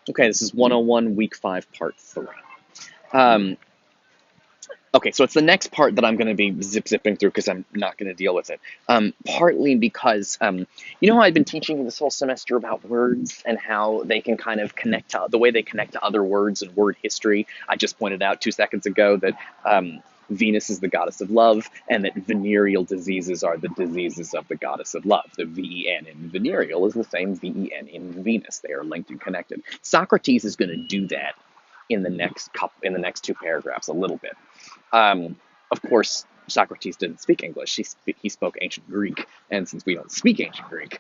Okay, this is 101, week 5, part 3. Um, okay, so it's the next part that I'm going to be zipping through because I'm not going to deal with it. Partly because, you know how I've been teaching you this whole semester about words and how they can kind of connect to the way they connect to other words and word history. I just pointed out 2 seconds ago that Venus is the goddess of love, and that venereal diseases are the diseases of the goddess of love. The VEN in venereal is the same VEN in Venus. They are linked and connected. Socrates is going to do that in the next 2 paragraphs a little bit. Of course, Socrates didn't speak English. He spoke ancient Greek, and since we don't speak ancient Greek,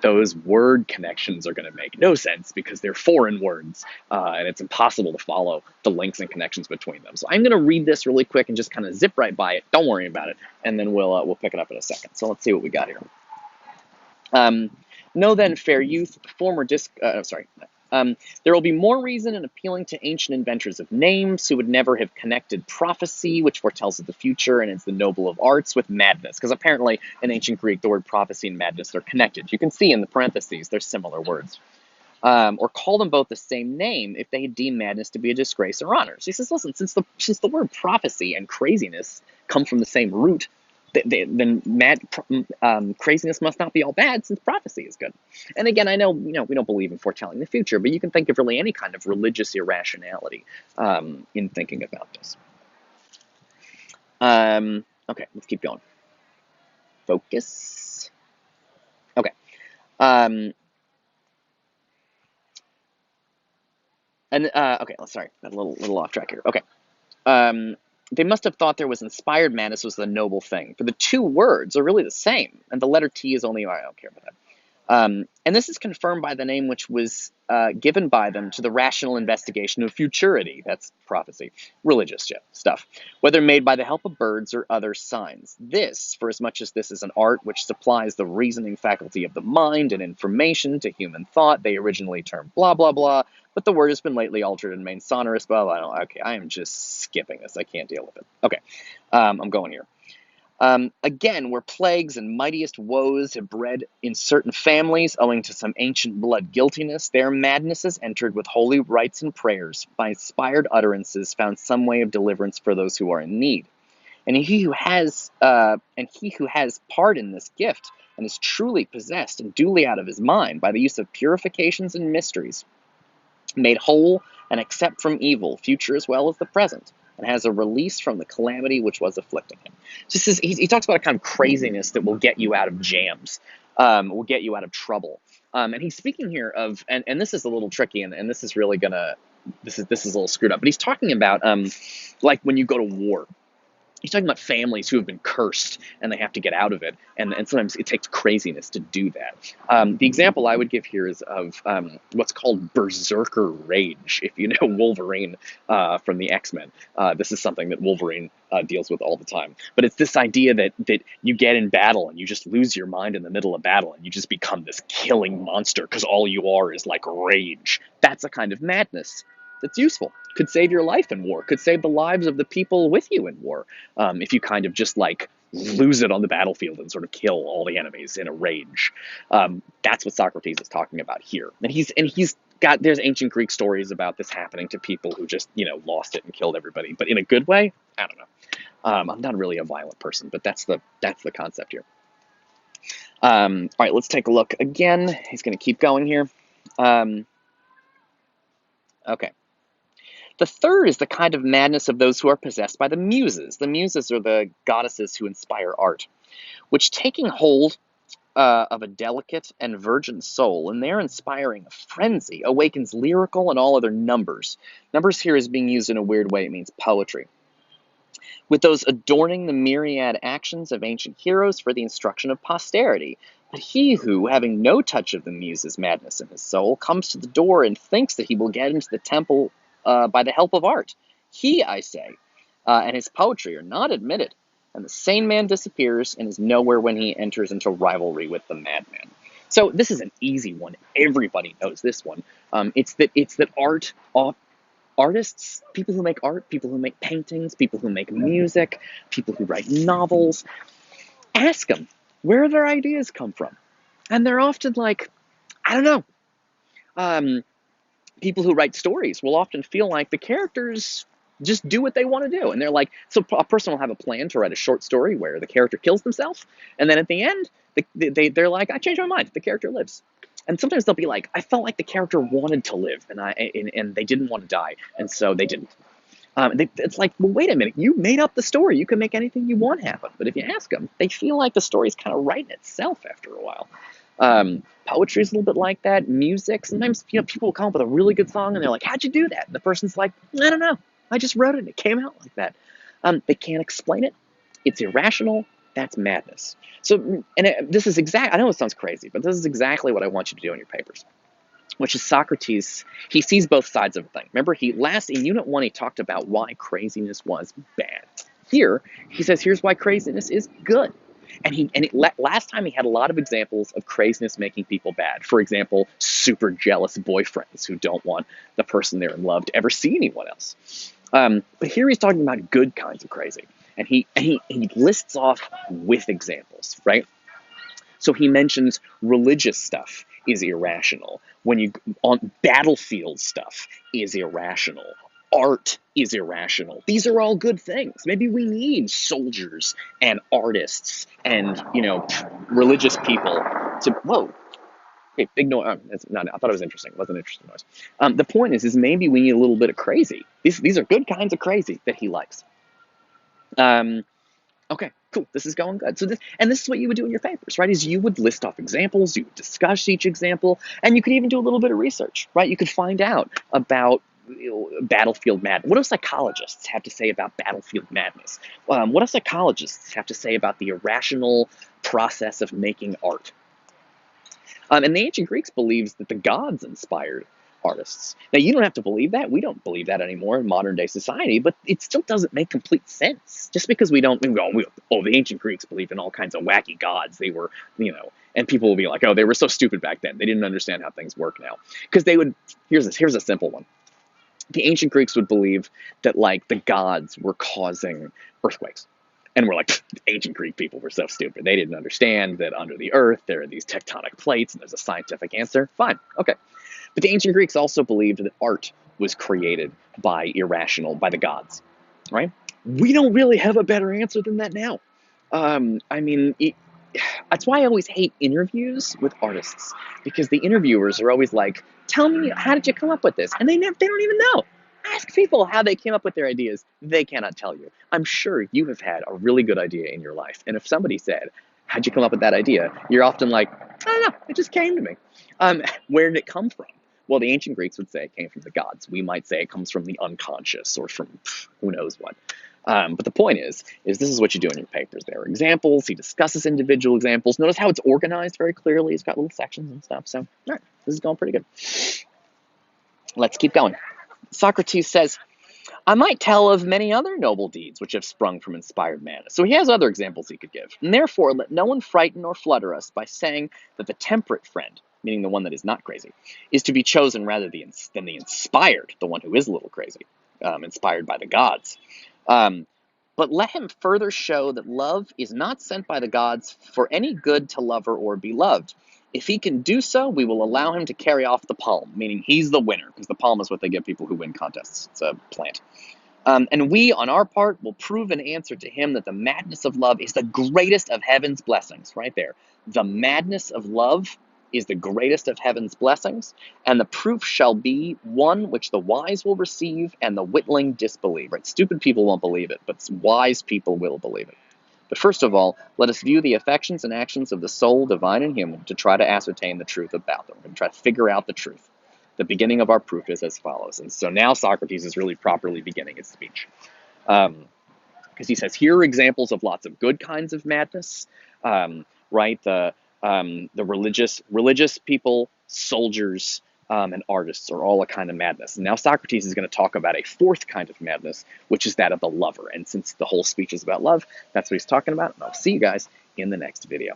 those word connections are going to make no sense because they're foreign words, and it's impossible to follow the links and connections between them. So I'm going to read this really quick and just kind of zip right by it. Don't worry about it, and then we'll pick it up in a second. So let's see what we got here. Know then, fair youth, there will be more reason in appealing to ancient inventors of names who would never have connected prophecy, which foretells of the future and is the noble of arts, with madness. Because apparently in ancient Greek, the word prophecy and madness are connected. You can see in the parentheses, they're similar words. Or call them both the same name if they had deemed madness to be a disgrace or honor. So he says, listen, since the word prophecy and craziness come from the same root, then craziness must not be all bad, since prophecy is good. And again, I know we don't believe in foretelling the future, but you can think of really any kind of religious irrationality in thinking about this. Okay, let's keep going. Focus. Okay. Okay, sorry, got a little off track here. Okay. They must have thought there was inspired madness was the noble thing, for the two words are really the same, and the letter T is only, I don't care about that. And this is confirmed by the name which was given by them to the rational investigation of futurity, that's prophecy, religious stuff, whether made by the help of birds or other signs. This, for as much as this is an art which supplies the reasoning faculty of the mind and information to human thought, they originally termed blah, blah, blah, but the word has been lately altered and made sonorous, blah, blah, blah. Okay, I am just skipping this. I can't deal with it. Okay, I'm going here. Again, where plagues and mightiest woes have bred in certain families, owing to some ancient blood guiltiness, their madnesses entered with holy rites and prayers, by inspired utterances found some way of deliverance for those who are in need. And he who has part in this gift, and is truly possessed and duly out of his mind by the use of purifications and mysteries, made whole and except from evil, future as well as the present, and has a release from the calamity which was afflicting him. So he talks about a kind of craziness that will get you out of jams, will get you out of trouble. And he's speaking here of, and this is a little tricky, and this is really gonna, this is a little screwed up, but he's talking about like when you go to war. He's talking about families who have been cursed and they have to get out of it, and sometimes it takes craziness to do that. The example I would give here is of what's called berserker rage. If you know Wolverine from the X-Men, this is something that Wolverine deals with all the time. But it's this idea that you get in battle and you just lose your mind in the middle of battle and you just become this killing monster because all you are is like rage. That's a kind of madness that's useful. Could save your life in war, could save the lives of the people with you in war, if you kind of just like lose it on the battlefield and sort of kill all the enemies in a rage. That's what Socrates is talking about here. And he's got, there's ancient Greek stories about this happening to people who just, lost it and killed everybody, but in a good way. I don't know. I'm not really a violent person, but that's the concept here. All right, let's take a look again. He's going to keep going here. Okay. The third is the kind of madness of those who are possessed by the Muses. The Muses are the goddesses who inspire art, which, taking hold of a delicate and virgin soul, and their inspiring a frenzy, awakens lyrical and all other numbers. Numbers here is being used in a weird way. It means poetry. With those adorning the myriad actions of ancient heroes for the instruction of posterity. But he who, having no touch of the Muses' madness in his soul, comes to the door and thinks that he will get into the temple by the help of art. He, I say, and his poetry are not admitted, and the sane man disappears and is nowhere when he enters into rivalry with the madman. So this is an easy one. Everybody knows this one. It's that artists, people who make art, people who make paintings, people who make music, people who write novels, ask them where their ideas come from, and they're often like, I don't know. people who write stories will often feel like the characters just do what they want to do. And they're like, so a person will have a plan to write a short story where the character kills themselves. And then at the end, they're like, I changed my mind. The character lives. And sometimes they'll be like, I felt like the character wanted to live and they didn't want to die. And so they didn't. It's like, well, wait a minute. You made up the story. You can make anything you want happen. But if you ask them, they feel like the story's kind of writing itself after a while. Poetry is a little bit like that. Music, sometimes people will come up with a really good song and they're like, how'd you do that? And the person's like, I don't know. I just wrote it and it came out like that. They can't explain it. It's irrational. That's madness. So, this is I know it sounds crazy, but this is exactly what I want you to do in your papers, which is Socrates. He sees both sides of a thing. Remember, in Unit 1, he talked about why craziness was bad. Here, he says, here's why craziness is good. Last time he had a lot of examples of craziness making people bad. For example, super jealous boyfriends who don't want the person they're in love to ever see anyone else. But here he's talking about good kinds of crazy. And he lists off with examples, right? So he mentions religious stuff is irrational. On battlefield stuff is irrational. Art is irrational. These are all good things. Maybe we need soldiers and artists and, religious people to, whoa. Okay, big noise. I thought it was interesting. It wasn't an interesting noise. The point is maybe we need a little bit of crazy. These are good kinds of crazy that he likes. Okay, cool. This is going good. So this is what you would do in your papers, right? Is you would list off examples, you would discuss each example, and you could even do a little bit of research, right? You could find out about battlefield madness. What do psychologists have to say about battlefield madness? What do psychologists have to say about the irrational process of making art? And the ancient Greeks believed that the gods inspired artists. Now, you don't have to believe that. We don't believe that anymore in modern day society, but it still doesn't make complete sense. Just because we go, the ancient Greeks believed in all kinds of wacky gods. They were, and people will be like, oh, they were so stupid back then. They didn't understand how things work now. Because here's a simple one. The ancient Greeks would believe that, like, the gods were causing earthquakes. And we're like, ancient Greek people were so stupid. They didn't understand that under the earth there are these tectonic plates and there's a scientific answer. Fine, okay. But the ancient Greeks also believed that art was created by the gods, right? We don't really have a better answer than that now. That's why I always hate interviews with artists, because the interviewers are always like, tell me, how did you come up with this? And they don't even know. Ask people how they came up with their ideas. They cannot tell you. I'm sure you have had a really good idea in your life. And if somebody said, how'd you come up with that idea? You're often like, I don't know, it just came to me. Where did it come from? Well, the ancient Greeks would say it came from the gods. We might say it comes from the unconscious or from who knows what. But the point is this is what you do in your papers. There are examples. He discusses individual examples. Notice how it's organized very clearly. He's got little sections and stuff. So, all right, this is going pretty good. Let's keep going. Socrates says, I might tell of many other noble deeds which have sprung from inspired madness. So he has other examples he could give. And therefore, let no one frighten or flutter us by saying that the temperate friend, meaning the one that is not crazy, is to be chosen rather than the inspired, the one who is a little crazy, inspired by the gods. But let him further show that love is not sent by the gods for any good to lover or be loved. If he can do so, we will allow him to carry off the palm, meaning he's the winner, because the palm is what they give people who win contests. It's a plant. And we, on our part, will prove and answer to him that the madness of love is the greatest of heaven's blessings. Right there. The madness of love is the greatest of heaven's blessings, and the proof shall be one which the wise will receive and the witling disbelieve. Right? Stupid people won't believe it, but wise people will believe it. But first of all, let us view the affections and actions of the soul, divine and human, to try to ascertain the truth about them, and try to figure out the truth. The beginning of our proof is as follows. And so now Socrates is really properly beginning his speech. Because he says, here are examples of lots of good kinds of madness, right? The religious people, soldiers, and artists are all a kind of madness. And now Socrates is going to talk about a fourth kind of madness, which is that of the lover. And since the whole speech is about love, that's what he's talking about. And I'll see you guys in the next video.